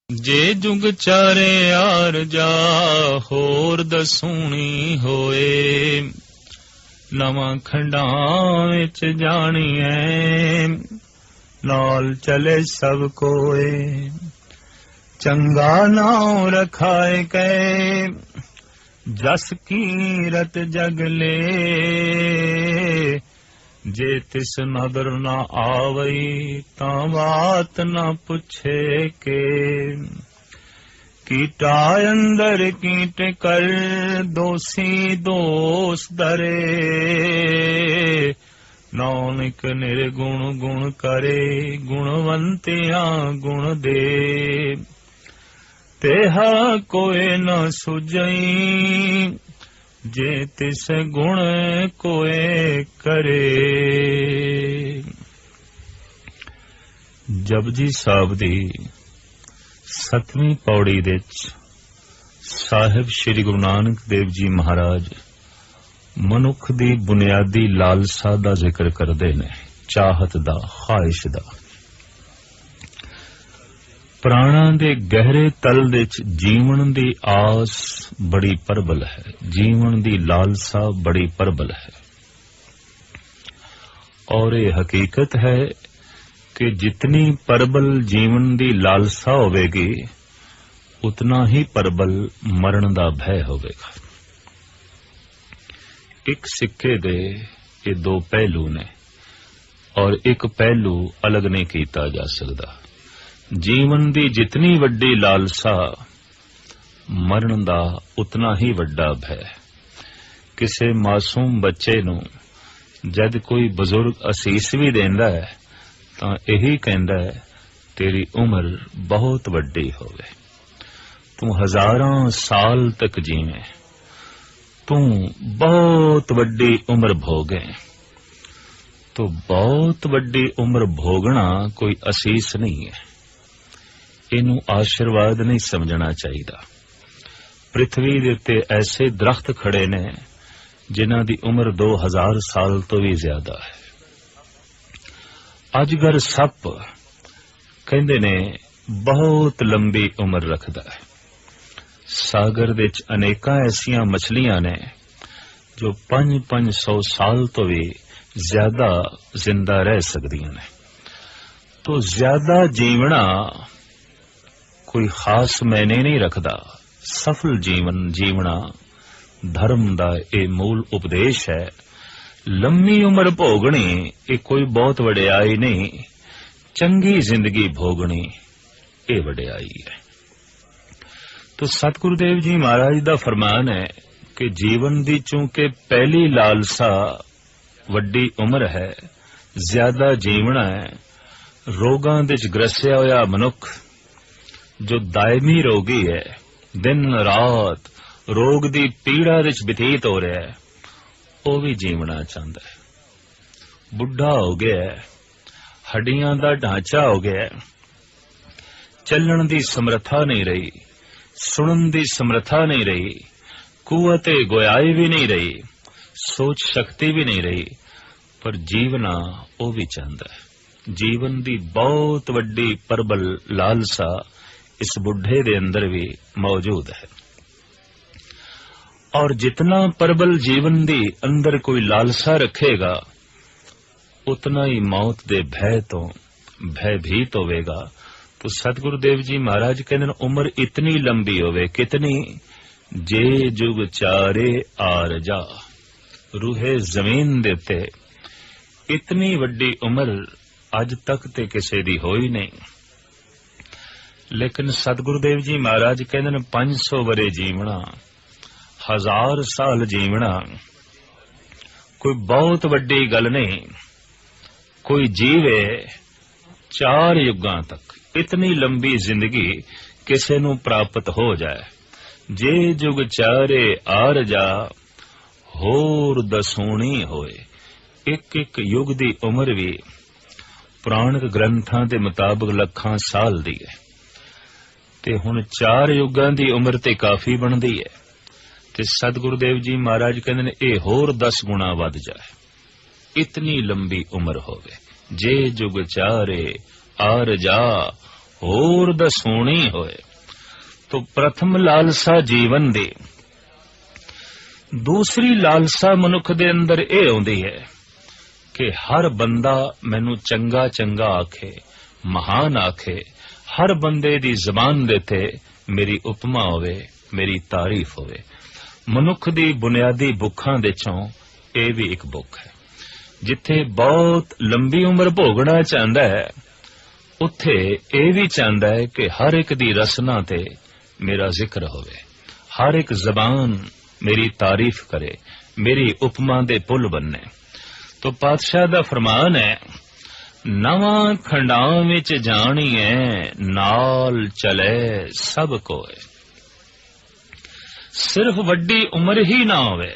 जे जुग चारे आर जा होर दसूनी होए नवां खंडां विच जाणीए नाल चले सब कोए चंगा नाम रखाए कै जस कीरत जगले जे तिस नदर न आवई तां बात न पुछे के कीटा अंदर कीट कर दोषी दोष दरे नानक निर्गुण गुण करे गुणवंतिया गुण दे तेहा कोई न सुझई जे तिस गुण कोए करे। जपजी साहब दी 7ਵੀਂ पौड़ी दे साहिब श्री गुरु नानक देव जी महाराज मनुख दी बुनियादी लालसा दा जिक्र करदे ने, चाहत दा, ख्वाहिश दा। प्राणा दे गहरे तल दे जीवन दी आस बड़ी प्रबल है, जीवन दी लालसा बड़ी प्रबल है। और ये हकीकत है कि जितनी प्रबल जीवन दी लालसा होवेगी उतना ही प्रबल मरण दा भय होवेगा। एक सिक्के दे ये दो पहलू ने और एक पहलू अलग नहीं कीता जा सकता। जीवन दी जितनी वड्डी लालसा मरण दा उतना ही वड्डा भय। किसे मासूम बच्चे नू जद कोई बुजुर्ग असीस भी देंदा है तां यही कहंदा है तेरी उम्र बहुत वड्डी होवे, तू हजारां साल तक जीवे, तू बहुत वड्डी उम्र भोगे। तो बहुत वड्डी उम्र भोगना कोई असीस नहीं है, इनू आशीर्वाद नहीं समझना चाहिए। पृथ्वी दे उत्ते ऐसे दरख्त खड़े ने जिन्हां दी उम्र 2000 साल तो भी ज्यादा है। अजगर सप कहंदे ने बहुत लंबी उम्र रखदा है। सागर दे च अनेकां ऐसियां मछलियां ने जो 500 साल तो भी ज्यादा जिंदा रह सकदियां ने। तो ज्यादा जीवना कोई खास मैने नहीं रखदा। सफल जीवन जीवना धर्म दा ये मूल उपदेश है। लंबी उम्र भोगनी ये कोई बहुत वडियाई नहीं, चंगी जिंदगी भोगनी ये वडियाई है। तो सतगुरुदेव जी महाराज दा फरमान है कि जीवन दी चूंकि पहली लालसा वड्डी उम्र है, ज्यादा जीवना है, रोगां दे च ग्रसिया होया मनुख जो दायमी रोगी है, दिन रात रोग दी पीड़ा विच बतीत हो रहा है, वो भी जीवना चाहता है। बुढ़ा हो गया है, हड्डियां दा ढांचा हो गया है, चलण दी समर्था नहीं रही, सुनन दी समर्था नहीं रही, कुवते गोयाई भी नहीं रही, सोच शक्ति भी नहीं रही, पर जीवना वो भी चाहता है। जीवन दी बहुत वड्डी प्रबल लालसा इस बुढ़े दे अंदर भी मौजूद है। और जितना प्रबल जीवन दी अंदर कोई लालसा रखेगा उतना ही मौत दे भय तो भयभीत होवेगा। तो सतगुरुदेव जी महाराज कहते उम्र इतनी लंबी होवे, कितनी, जे जुग चारे आर जा, रूहे जमीन देते इतनी वड्डी उम्र अज तक ते किसे दी होई नहीं। लेकिन सतगुरुदेव जी महाराज कहते 500 वरे जीवना, 1000 साल जीवना कोई बहुत वड्डी गल नहीं। कोई जीवे 4 युगां तक, इतनी लंबी जिंदगी किसे नू प्राप्त हो जाए। जे जुग चारे आर जा होर दसूनी होए। एक एक युग दी उम्र भी पुराणिक ग्रंथां दे मुताबिक लखां साल दी है। ते हुण 4 युगां दी उम्र ते काफी बनदी है। ते सतगुरुदेव जी महाराज कहंदे ने ये होर 10 गुणा वध जाए, इतनी लंबी उम्र होवे। जे जुग चारे आर जा होर दसूणी होए। तो प्रथम लालसा जीवन दी, दूसरी लालसा मनुख दे अंदर यह आउंदी है कि हर बंदा मैनू चंगा चंगा आखे, महान आखे, हर बंदे दी जबान दे ते मेरी उपमा होवे, मेरी तारीफ होवे। मनुख दी बुनियादी भुखां दे चों यह भी एक भुख है। जिथे बहुत लंबी उम्र भोगना चाहता है, उत्थे यह भी चाहता है कि हर एक दी रसना ते मेरा जिक्र होवे, हर एक जबान मेरी तारीफ करे, मेरी उपमा दे पुल बनने। तो पातशाह दा फरमान है, नवां खंडां विच जाणीए नाल चले सब कोए। सिर्फ वड्डी उम्र ही ना होवे,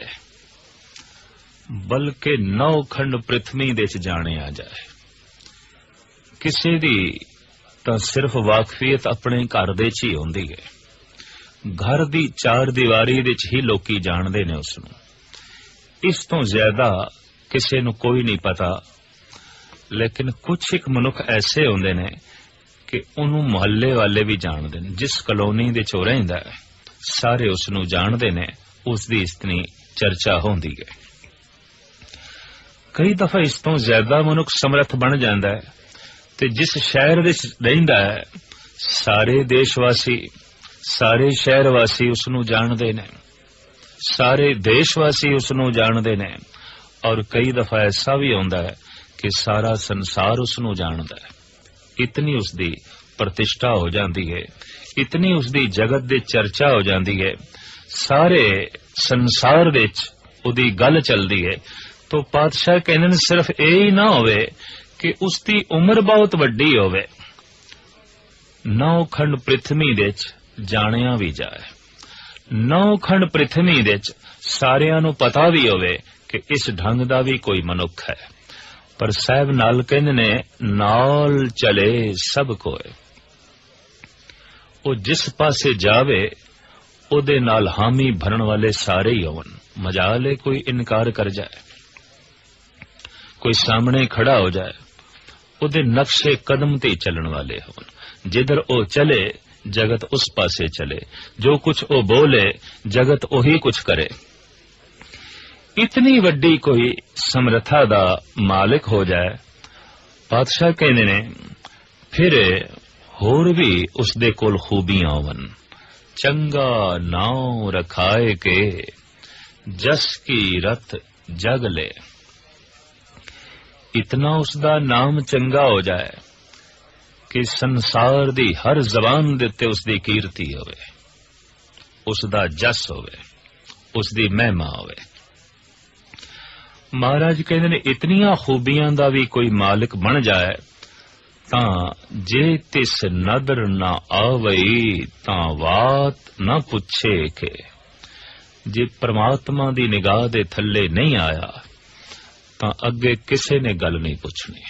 बल्कि 9 खंड पृथ्वी दे च जाने आ जाए। किसी दी तां सिर्फ वाकफियत अपने घर दे च ही होंदी है, घर दी 4 दीवारी दे च ही लोकी जानदे ने उसनूं। इस तो ज्यादा किसी नूं कोई नहीं पता। लेकिन कुछ एक मनुख ऐसे होंदे ने कि उन्होंने मुहल्ले वाले भी जानते हैं। जिस कलोनी दे चो रहिंदा है सारे उसनूं जानते ने, उसकी इतनी चर्चा होंदी है। कई दफा इस तो ज्यादा मनुख समर्थ बन जाता है ते जिस शहर दे रहिंदा है सारे देशवासी, सारे शहरवासी उसनूं जानते ने, सारे देशवासी उसनूं जानते ने। और कई दफा ऐसा भी होंदा है कि सारा संसार उसनूं जानदा है। इतनी उसकी प्रतिष्ठा हो जाती है, इतनी उसकी जगत दे चर्चा हो जाती है, सारे संसार दे उदी गल चलती है। तो पातशाह कहने सिर्फ यही ना होवे कि उसकी उम्र बहुत वड्डी होवे, 9 खंड पृथ्वी दे जानिया भी जाए, 9 खंड पृथ्वी दे सारियां नूं पता भी होवे कि इस ढंग दा भी कोई मनुख है। पर साहब नाल कहंदे ने नाल चले सब कोए। वो जिस पासे जावे ओदे नाल हामी भरन वाले सारे ही होवन। मजाले कोई इनकार कर जाए, कोई सामने खड़ा हो जाए, ओदे नक्शे कदम ते चलन वाले होवन। जिधर ओ चले जगत उस पासे चले, जो कुछ ओ बोले जगत ओही कुछ करे। इतनी वड्डी कोई समर्था दा मालिक हो जाए, पातशाह कहने ने फिर होर भी उसदे कोल खूबियां होवन। चंगा नाव रखाए के जस की रत जग ले। इतना उसदा नाम चंगा हो जाए कि संसार दी हर जबान दे उत्ते उसदी कीर्ति होवे, उसदा जस होवे, उसदी महिमा होवे। महाराज कहते ने इतनियां खूबियां दा भी कोई मालिक बन जाए तां जे तिस नदर ना आवई तां वात ना पुछे के। जे परमात्मा दी निगाह दे थल्ले नहीं आया तां अगे किसे ने गल नहीं पुछनी।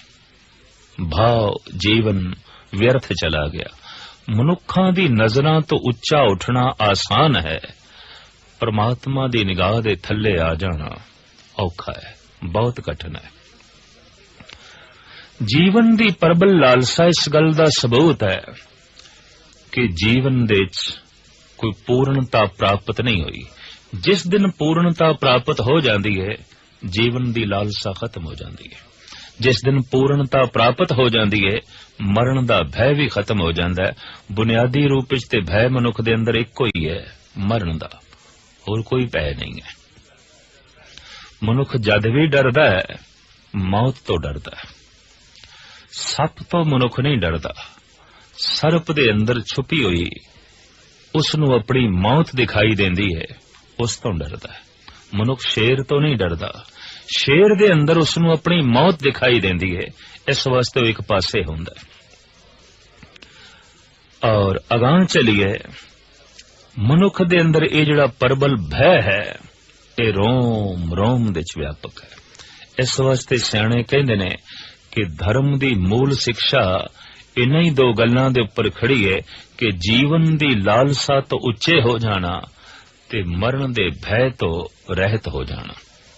भाव जीवन व्यर्थ चला गया। मनुखां दी नजरां तो उच्चा उठना आसान है, परमात्मा दी निगाह दे थल्ले आ जाना औखा है, बहुत कठिन है। जीवन दी प्रबल लालसा इस गल दा सबूत है कि जीवन दे कोई पूर्णता प्राप्त नहीं हुई। जिस दिन पूर्णता प्राप्त हो जाती है जीवन दी लालसा खत्म हो जाती है। जिस दिन पूर्णता प्राप्त हो जाती है मरण दा भय भी खत्म हो जाता है। बुनियादी रूप ते भय मनुख दे अंदर इक्को ही है, मरण दा, होर कोई भय नहीं है। मनुख जद भी डरदा है मौत तो डरदा है। सप तो मनुख नहीं डरदा, सर्प दे अंदर छुपी हुई उसनू अपनी मौत दिखाई देंदी है, उस तो डरदा है। मनुख शेर तो नहीं डरदा, शेर दे अंदर उसनू अपनी मौत दिखाई देंदी है, इस वास्ते वो एक पासे हुंदा है। और अगां चलिए मनुख दे अंदर ये जिहड़ा प्रबल भय है ये रोम रोम दे च व्यापक है। इस वास्ते सियाणे कहंदे ने कि धर्म दी मूल शिक्षा इन्हीं 2 गल्लां दे उपर खड़ी है कि जीवन दी लालसा तो उच्चे हो जाना ते मरण दे भय तो रहत हो जाना।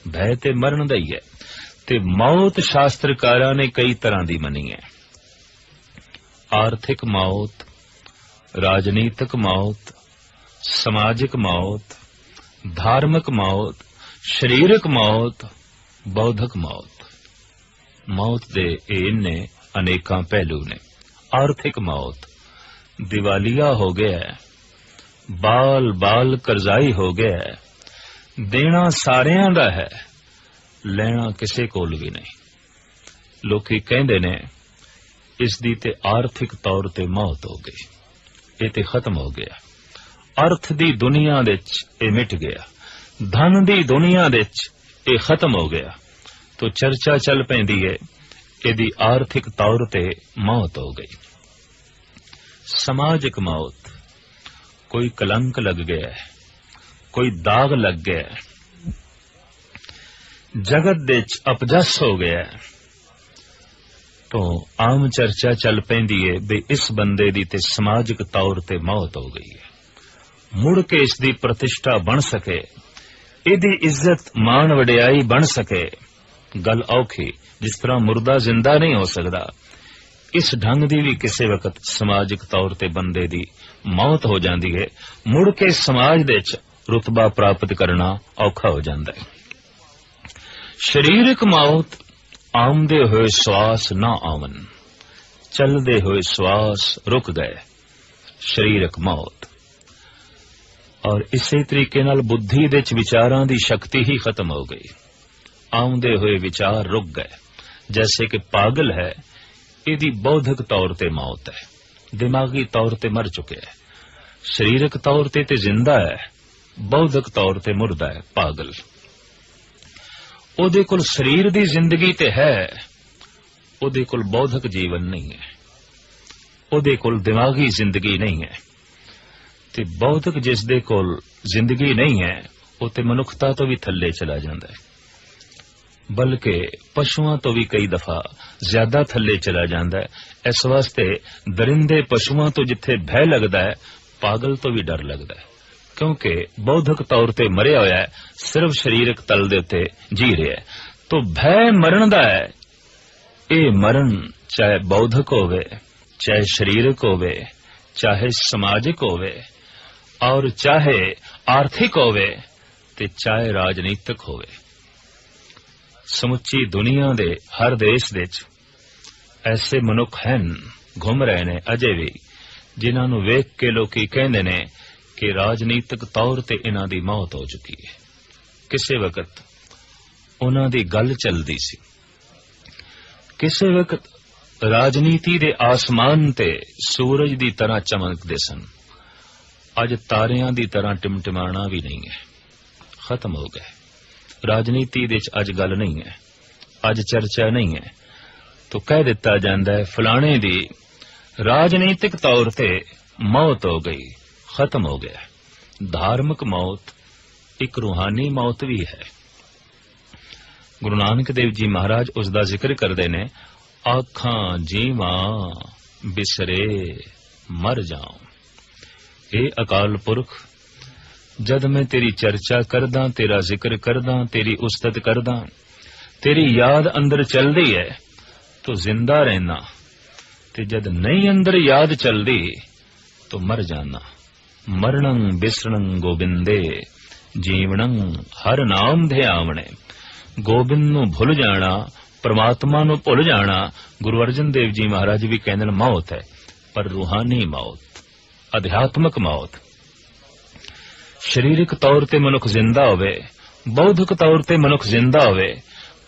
भय ते मरण दा ही है। ते मौत शास्त्रकारां ने कई तरह दी मनी है। आर्थिक मौत, राजनीतिक मौत, समाजिक मौत, धार्मिक मौत, शरीरक मौत, बौद्धिक मौत। मौत दे इन्ने अनेकां पहलू ने। आर्थिक मौत, दिवालिया हो गया है, बाल बाल करजाई हो गया है, देना सारियां दा है, लेना किसे कोल भी नहीं। लोकी कहंदे ने इस दी ते आर्थिक तौर ते मौत हो गई, ये ते खत्म हो गया। अर्थ दी दुनिया दे च मिट गया, धन दी दुनिया दे च खत्म हो गया। तो चर्चा चल पैंदी है इहदी आर्थिक तौर ते मौत हो गई। समाजिक मौत, कोई कलंक लग गया है, कोई दाग लग गया है, जगत दे च अपजस हो गया है। तो आम चर्चा चल पैंदी है भी इस बंदे दी ते समाजिक तौर ते मौत हो गई है। मुड़ के इसदी प्रतिष्ठा बन सके, इहदी इज्जत मान वडियाई बन सके, गल औखी। जिस तरह मुर्दा जिंदा नहीं हो सकता, इस ढंग दी भी किसी वक्त समाजिक तौर ते बंदे दी मौत हो जाती है। मुड़ के समाज दे च रुतबा प्राप्त करना औखा हो जाता है। शरीरक मौत, आमदे हुए श्वास ना आवन, चलदे हुए श्वास रुक गए, शरीरक मौत। और इसी तरीके नाल बुद्धि दे च विचारां दी शक्ति ही खत्म हो गई, आमदे हुए विचार रुक गए। जैसे कि पागल है, इहदी बौद्धिक तौर ते मौत है, दिमागी तौर ते मर चुके है। शरीरक तौर ते जिंदा है, बौद्धिक तौर ते मुर्दा है, पागल। ओदे कोल शरीर दी जिंदगी ते है, ओदे कोल बौद्धिक जीवन नहीं है, ओदे कोल दिमागी जिंदगी नहीं है। ते बौद्धिक जिस दे कोल जिंदगी नहीं है, वो ते मनुखता तो भी थल्ले चला जाता है, बल्कि पशुआं तो भी कई दफा ज्यादा थल्ले चला जाता है। इस वास्ते दरिंदे पशुआं तो जिथे भय लगता है, पागल तो भी डर लगता है, क्योंकि बौद्धिक तौर ते मरिया होया है, सिर्फ शरीरक तल दे उत्ते जी रहा है। तो भय मरण दा है। ये मरण चाहे बौद्धिक होवे, चाहे शरीरक होवे, चाहे समाजिक होवे, और चाहे आर्थिक होवे, ते चाहे राजनीतिक होवे। समुची दुनिया दे हर देश दे ऐसे मनुख हैं, घूम रहे ने अजे भी, जिन्हां नूं वेख के लोकी कहंदे ने कि राजनीतिक तौर ते इन्हां दी मौत हो चुकी है। किसी वक्त उन्हां दी गल चलदी सी, किसी वक्त राजनीति दे आसमान ते सूरज दी तरह चमकदे सन। अज तारियां दी तरह टिमटिमाना भी नहीं है, खत्म हो गए। राजनीति दे अज गल नहीं है, अज चर्चा नहीं है। तो कह दिता जाता है फलाने दी राजनीतिक तौर ते मौत हो गई, खत्म हो गया। धार्मिक मौत एक रूहानी मौत भी है। गुरु नानक देव जी महाराज उसका जिक्र करते ने, आखां जीवां बिसरे मर जाऊं। हे अकाल पुरख, जद मैं तेरी चर्चा करदा, तेरा जिक्र करदा, तेरी उस्तत करदा, तेरी याद अंदर चलदी है तो जिंदा रहना, ते जद नहीं अंदर याद चलदी तो मर जाना। मरणं बिसरणं गोबिंदे, जीवणं हर नाम ध्यावणे। गोबिंद नूं भुल जाना, परमात्मा नूं भुल जाना। गुरु अर्जन देव जी महाराज भी कहंदे ने मौत है, पर रूहानी मौत, अध्यात्मक मौत। शरीरक तौर ते मनुख जिंदा होवे, बौद्धिक तौर ते मनुख जिंदा होवे,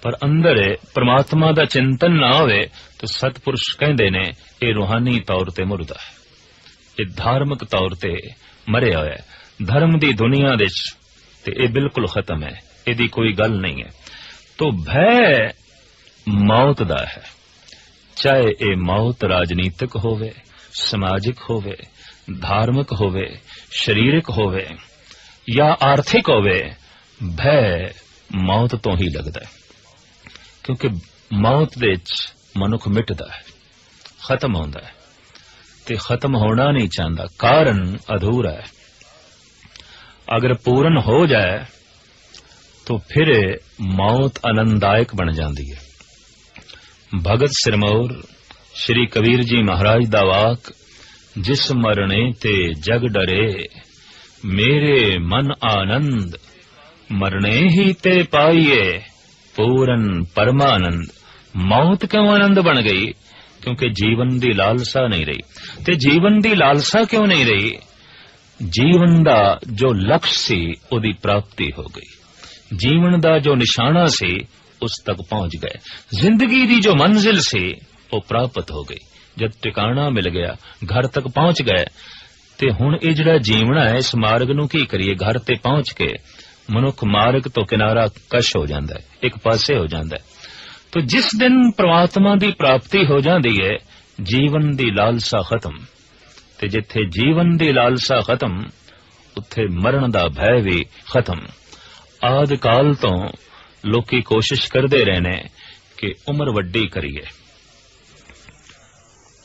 पर अंदर परमात्मा दा चिंतन ना होवे, तो सतपुरुष कहंदे ने ये रूहानी तौर ते मुर्दा है, ये धार्मिक तौर ते मरिया होया है। धर्म दी दुनिया दे ते ये बिल्कुल खत्म है, इहदी कोई गल नहीं है। तो भय मौत दा है, चाहे ये मौत राजनीतिक होवे, समाजिक होवे, धार्मिक होवे, शरीरक होवे या आर्थिक होवे, भय मौत तो ही लगता है। क्योंकि मौत दे मनुख मिटदा है, खत्म होंदा है, ते खत्म होना नहीं चाहता, कारण अधूरा है। अगर पूर्ण हो जाए तो फिर मौत आनंददायक बन जाती है। भगत सिरमौर श्री कबीर जी महाराज दा वाक, जिस मरने ते जग डरे, मेरे मन आनंद, मरने ही ते पाइए पूरन परमानंद। मौत क्यों आनंद बन गई? क्योंकि जीवन दी लालसा नहीं रही। ते जीवन दी लालसा क्यों नहीं रही? जीवन दा जो लक्ष्य सी उदी प्राप्ति हो गई। जीवन दा जो निशाना सी उस तक पहुंच गए। जिंदगी दी जो मंजिल सी वो प्राप्त हो गई। जब टिकाणा मिल गया, घर तक पहुंच गए, ते हुण ये जिहड़ा जीवना है, इस मार्ग नूं की करिए? घर ते पहुंच के मनुख मार्ग तो किनारा कश हो जाता है, एक पासे हो जाता है। तो जिस दिन परमात्मा दी प्राप्ति हो जाती है, जीवन दी लालसा खत्म। ते जिथे जीवन दी लालसा खत्म, उत्थे मरण दा भय भी खत्म। आदि काल तो लोकी कोशिश करते रहने कि उम्र वड्डी करिए,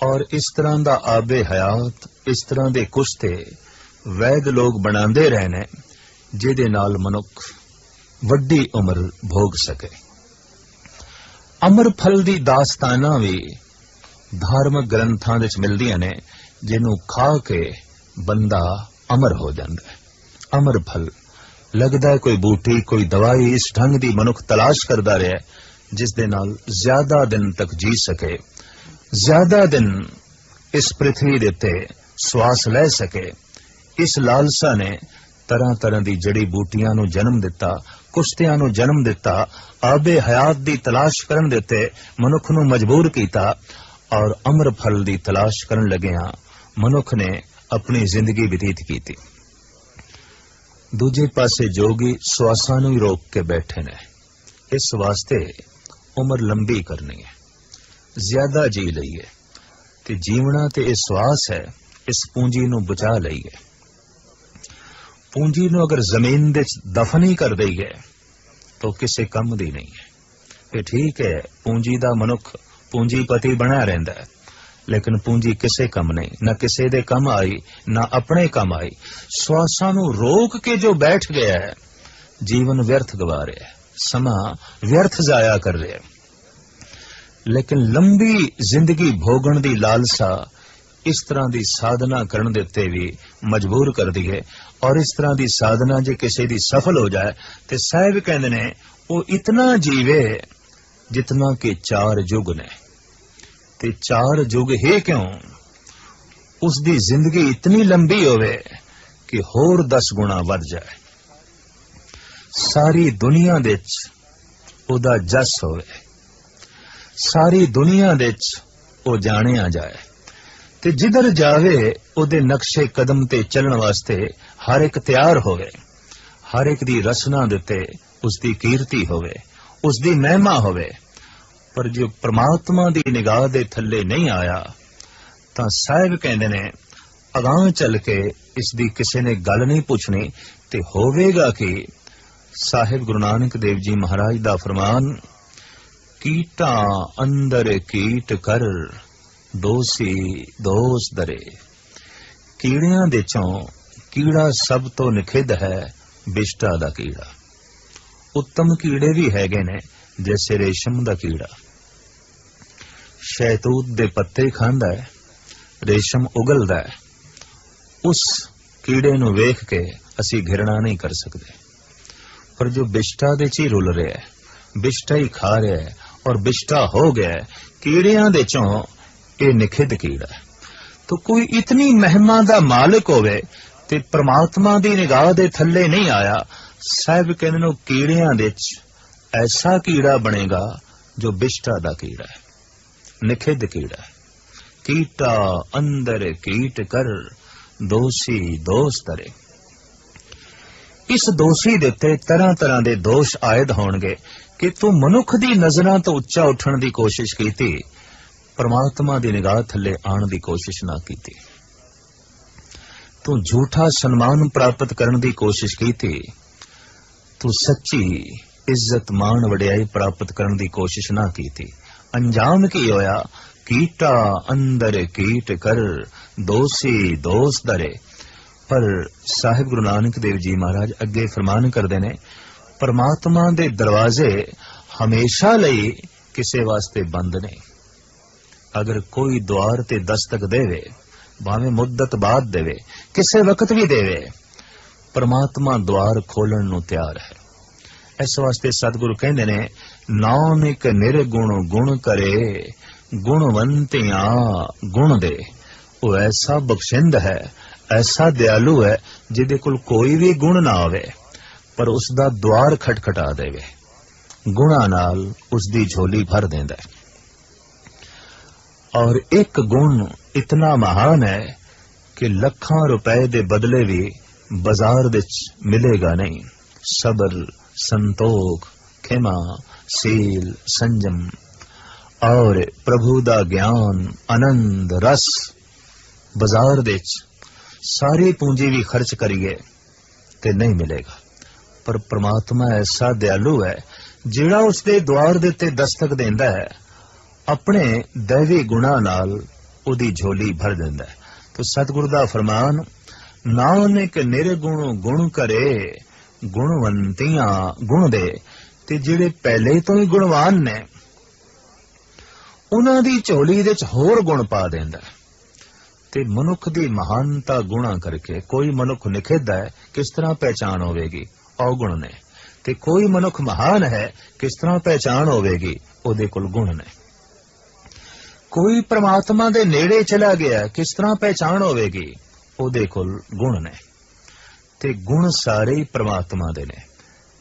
और इस तरह दा आबे हयात, इस तरह दे कुश्ते वैद लोग बनाते रहने जिहदे नाल मनुख वड्डी उम्र भोग सके। अमर फल दी दास्ताना भी धार्मिक ग्रंथां विच मिलदियां ने, जिन्हों खा के बंदा अमर हो जाता है। अमर फल लगदा है कोई बूटी, कोई दवाई, इस ढंग दी मनुख तलाश करदा रहे जिस दे नाल ज्यादा दिन तक जी सके, ज्यादा दिन इस पृथ्वी दे उत्ते श्वास ले सके। इस लालसा ने तरह तरह दी जड़ी बूटियां नूं जन्म दिता, कुश्तियां नूं जन्म दिता, आबे हयात दी तलाश करन दिते मनुख नूं मजबूर कीता, और अमर फल दी तलाश करन लगिया मनुख ने अपनी जिंदगी व्यतीत कीती। दूजे पासे जोगी श्वासां नूं रोक के बैठे ने, इस वास्ते उम्र लंबी करनी है, ज्यादा जी लईए। ते जीवना ते इस श्वास है, इस पूंजी नूं बचा लईए। पूंजी नूं अगर जमीन दे दफन ही कर दईए तो किसी कम दी नहीं है। ये ठीक है, पूंजी दा मनुख पूंजीपति बना रहिंदा है, लेकिन पूंजी किसे कम नहीं, न किसे दे कम आई, न अपने कम आई। श्वासां नूं रोक के जो बैठ गया है, जीवन व्यर्थ गवा रहा है, समा व्यर्थ जाया कर रहा है। लेकिन लंबी जिंदगी भोगण दी लालसा इस तरह दी साधना करन देते भी मजबूर कर दी है। और इस तरह दी साधना जे किसी दी सफल हो जाए तो साहब कहंदे ने वो इतना जीवे जितना कि 4 युग ने। ते 4 युग है क्यों? उसदी जिंदगी इतनी लंबी होवे कि होर 10 गुणा वध जाए, सारी दुनिया दे ओदा जस होवे, सारी दुनिया दे ओ जानिया जाए, ते जिधर जावे ओदे नक्शे कदम ते चलण वास्ते हर एक तैयार होवे, हर एक दी रसना दिते उसदी कीर्ति होवे, उसदी महिमा होवे। पर जो परमात्मा दी निगाह दे थल्ले नहीं आया तां साहिब कहंदे ने अगां चल के इसदी किसी ने गल नहीं पूछनी ते होवेगा कि साहिब गुरु नानक देव जी महाराज दा फरमान, कीटा अंदर कीट कर दोसी दोष दरे। कीड़ियां दे चों कीड़ा सब तो निखिद है बिष्टा दा कीड़ा। उत्तम कीड़े भी हैगे ने, जैसे रेशम दा कीड़ा शहतूत दे पत्ते खांदा है, रेशम उगलदा है। उस कीड़े नूं वेख के असी घृणा नहीं कर सकते, पर जो बिष्टा दे ची रुल रहा है, बिष्टा ही खा रहा है और बिष्टा हो गया है, कीड़ियां दे चों ये निखिद कीड़ा है। तो कोई इतनी महिमा दा मालिक होवे ते परमात्मा दी निगाह दे थल्ले नहीं आया। साहिब कहंदे ने कीड़ियां दे ऐसा कीड़ा बनेगा जो बिष्टा दा कीड़ा है, निखिद कीड़ा है। कीटा अंदर कीट कर दोषी दोष तरे। इस दोषी दे उत्ते तरह तरह दे दोष आयद होणगे कि तू मनुख दी नजरां तो उच्चा उठण दी कोशिश कीती, परमात्मा दी निगाह थल्ले आण दी कोशिश ना कीती। तू झूठा सन्मान प्राप्त करन दी कोशिश कीती, तू सच्ची इज्जत मान वडियाई प्राप्त करन दी कोशिश ना कीती। अंजाम की होया? कीटा अंदर कीट कर दोषी दोष दरे। पर साहिब गुरु नानक देव जी महाराज अगे फरमान करदे ने, परमात्मा दे दरवाजे हमेशा लई किसे वास्ते बंद नहीं। अगर कोई द्वार ते दस्तक देवे, भावें मुद्दत बाद देवे, किसे वक्त भी देवे, परमात्मा द्वार खोलन नूं तैयार है। इस वास्ते सतगुरु कहंदे ने, नानक निर्गुण गुण करे, गुणवंतियां गुण दे। वो ऐसा बख्शिंद है, ऐसा दयालु है, जिहदे कोल कोई भी गुण ना आवे पर उसदा द्वार खटखटा देवे, गुणा नाल उसदी झोली भर देंदा है। और एक गुण इतना महान है कि लखां रुपए दे बदले भी बाजार विच मिलेगा नहीं। सबर, संतोख, खिमा, सील, संजम और प्रभु दा ज्ञान, आनंद, रस बाजार विच सारी पूंजी भी खर्च करिए ते नहीं मिलेगा। पर परमात्मा ऐसा दयालु है, जिहड़ा उसदे द्वार दे उत्ते दस्तक देंदा है, अपने दैवी गुणा नाल उदी झोली भर देंदा है। तो सतगुरु दा फरमान, नानक निर्गुण गुण करे, गुणवंतियां गुण दे। ते जिहड़े पहले तो ही गुणवान ने, उन्हां दी झोली दे च होर गुण पा देंदा है। ते मनुख दी महानता गुणा करके कोई मनुख निखिद्ध है, किस तरह पहचान होवेगी? अवगुण ने। ते कोई मनुख महान है, किस तरह पहचान होवेगी? उहदे कोल गुण ने। कोई परमात्मा दे नेड़े चला गया, किस तरह पहचान होवेगी? उहदे कोल गुण ने। ते गुण सारे ही परमात्मा दे ने।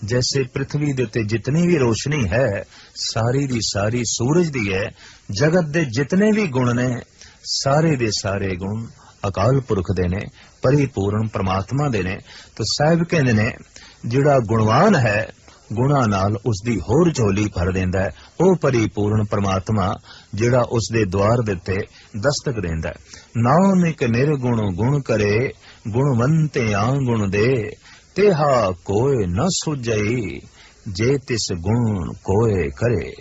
जैसे पृथ्वी दे उत्ते जितनी भी रोशनी है, सारी दी सारी सूरज दी है। जगत दे जितने भी गुण ने, सारे दे सारे गुण अकाल पुरख दे ने, परिपूर्ण परमात्मा दे ने। तो साहिब कहंदे ने, जिहड़ा गुणवान है, गुणा नाल उसदी होर झोली भर देंदा है। ओ परिपूर्ण परमात्मा जिहड़ा उसदे द्वार दे उत्ते दस्तक देंदा है। नानक निर्गुण गुण करे, गुणवंतियां गुण दे। तेहा कोय न सुझई, जे तिस गुण कोय करे।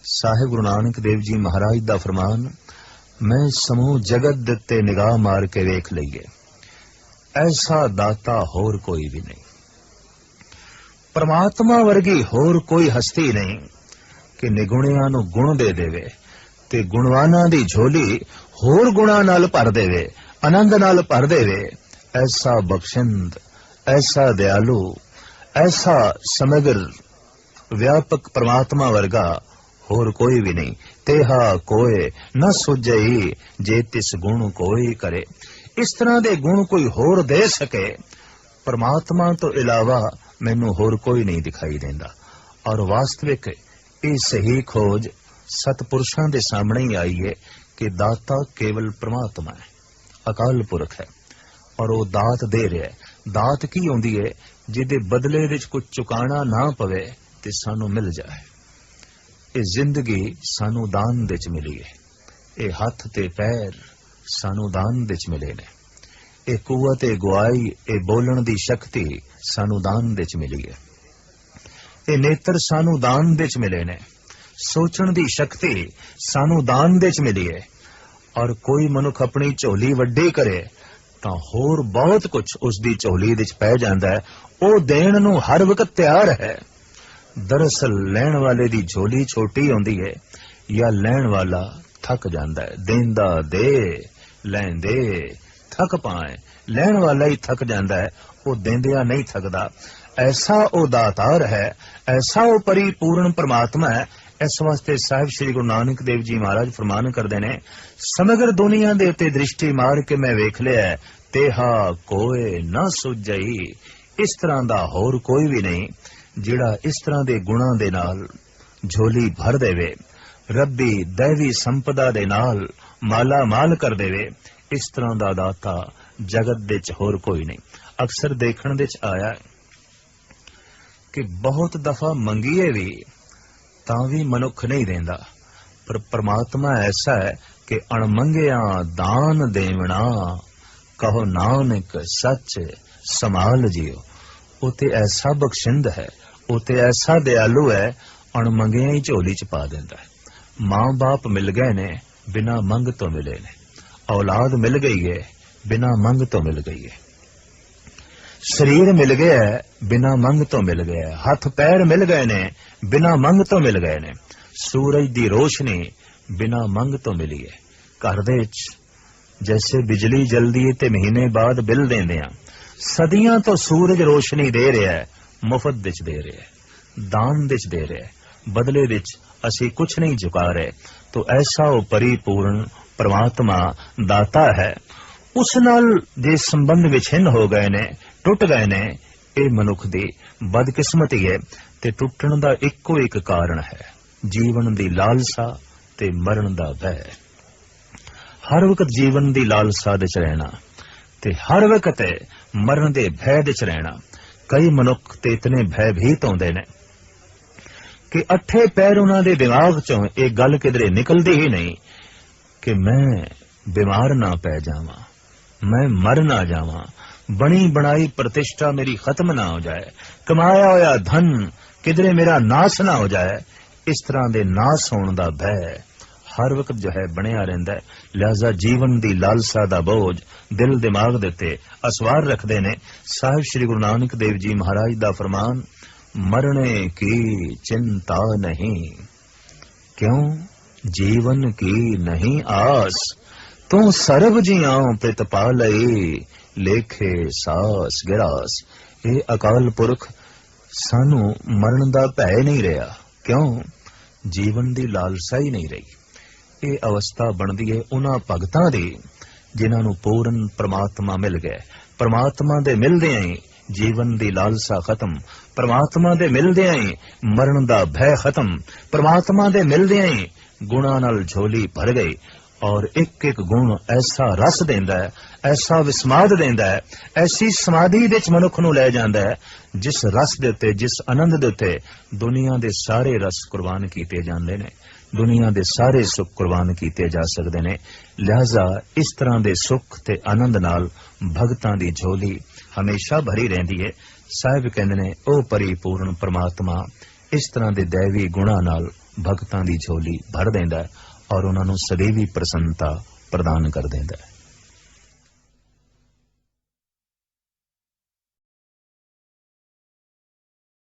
साहिब गुरु नानक देव जी महाराज दा फरमान, मैं समूह जगत दे उत्ते निगाह मार के वेख लईए, ऐसा दाता होर कोई भी नहीं। परमात्मा वर्गी होर कोई हस्ती नहीं कि निगुणियां नूं गुण दे देवे ते गुणवानां दी झोली होर गुणां नाल भर देवे, आनंद नाल भर देवे। ऐसा बख्शिंद, ऐसा दयालु, ऐसा समग्र व्यापक परमात्मा वर्गा होर कोई भी नहीं। तेहा कोय न सुझई, जे तिस गुण कोई करे। इस तरह दे गुण कोई होर दे सके, परमात्मा तो इलावा मैनू होर कोई नहीं दिखाई देंदा। और वास्तविक ये सही खोज सतपुरुषां दे सामने ही आई है कि दाता केवल परमात्मा है, अकाल पुरख है, और वो दात दे रहा है। दात की होंदी है? जिहदे बदले विच कुछ चुकाना ना पवे ते सानू मिल जाए। ये जिंदगी सानू दान दे च मिली है, ये हथ ते पैर सानू दान दे च मिले ने, ये कुवत ए गुआई, ये बोलण दी शक्ति सानू दान दे च मिली है, ये नेत्र सानू दान दे च मिले ने, सोचण दी शक्ति सानू दान दे च मिली है। और कोई मनुख अपनी झोली वड्डी करे तां होर बहुत कुछ उसदी झोली दे च पै जांदा है। वो देण नूं हर वक्त तैयार है। दरअसल लैण वाले दी झोली छोटी होंदी है, या लैण वाला थक जांदा है। देंदा दे, लैंदे थक पाए, लैण वाला ही थक जांदा है, वो देंदिया नहीं थकदा। ऐसा वो दातार है, ऐसा वो परिपूर्ण परमात्मा है। इस वास्ते साहिब श्री गुरु नानक देव जी महाराज फरमान करदे ने, समग्र दुनिया दे उत्ते दृष्टि मार के मैं वेख लिया, तेहा कोय न सुझई। इस तरह दा होर कोई भी नहीं जिहड़ा इस तरह दे गुणां दे नाल झोली भर देवे, रब्बी दैवी संपदा दे नाल माला माल कर देवे। इस तरह दा दाता जगत दे च होर कोई नहीं। अक्सर देखण दे च आया कि बहुत दफा मंगीए भी तां भी मनुख नहीं देंदा, पर परमात्मा ऐसा है कि अणमंगिया दान देवना, कहो नानक सच संभाल जियो। उते ऐसा बख्शिंद है, उते ऐसा दयालु है, अणमंगिया ही झोली च पा देंदा है। मां बाप मिल गए ने, बिना मंग तो मिले ने। औलाद मिल गई है, बिना मंग तो मिल गई है। शरीर मिल गया है, बिना मंग तो मिल गया है। हाथ पैर मिल गए ने, बिना मंग तो मिल गए ने। सूरज दी रोशनी बिना मंग तो मिली है। घर दे विच जैसे बिजली जलदी है ते महीने बाद बिल देंदे आ, सदियां तो सूरज रोशनी दे रहा है, मुफ्त विच दे रहा है, दान विच दे रहा है, बदले विच असी कुछ नहीं चुका रहे। तो ऐसा वो परिपूर्ण परमात्मा दाता है, उस नाल जे संबंध विछिन्न हो गए ने, टुट गए ने, ये मनुख दी बदकिस्मती है। ते टुटण दा इक्को एक कारण है, जीवन दी लालसा ते मरण दा भय। हर वक्त जीवन दी लालसा दे च रहना ते हर वक्त मरण दे भय दे च रहना। कई मनुख ते इतने भयभीत होंदे ने कि अठे पैर उन्हां दे दिमाग चों एक गल किधरे निकलदी ही नहीं कि मैं बीमार ना पै जावां, मैं मर ना जावां, बनी बनाई प्रतिष्ठा मेरी खत्म ना हो जाए, कमाया होया धन किधरे मेरा नाश ना हो जाए। इस तरह दे नाश होने दा भय हर वक्त जो है बनया रहिंदा है। लिहाजा जीवन दी लालसा दा बोझ दिल दिमाग दे ते असवार रखदे ने। साहिब श्री गुरु नानक देव जी महाराज दा फरमान, मरने की चिंता नहीं, क्यों जीवन की नहीं आस, तू सर्ब जियां प्रित पालई, लेखे सास गिरास। ये अकाल पुरख सानू मरण दा भय नहीं रहा, क्यों जीवन दी लालसा ही नहीं रही। ये अवस्था बनती है उन्हां भगतां दी जिन्हां नूं पूर्ण परमात्मा मिल गया। परमात्मा दे मिलदियां ही जीवन दी लालसा खत्म, परमात्मा दे मिलदियां ही मरण दा भय खत्म, परमात्मा दे मिलदियां ही गुणां नाल झोली भर गई। और एक एक गुण ऐसा रस देंदा है, ऐसा विस्माद देंदा है, ऐसी समाधि दे च मनुख नूं लै जांदा है, जिस रस दे उत्ते, जिस आनंद दे उत्ते दुनिया दे सारे रस कुर्बान कीते जांदे ने, दुनिया दे सारे सुख कुर्बान कीते जा सकते ने। लिहाजा इस तरह दे सुख ते आनंद नाल भगतां दी झोली हमेशा भरी रहंदी है। साहिब कहंदे ने ओ परिपूर्ण परमात्मा इस तरह दे दैवी गुणां नाल भगतां दी झोली भर देंदा है और उन्हां नूं सदैवी प्रसन्नता प्रदान कर देंदा है।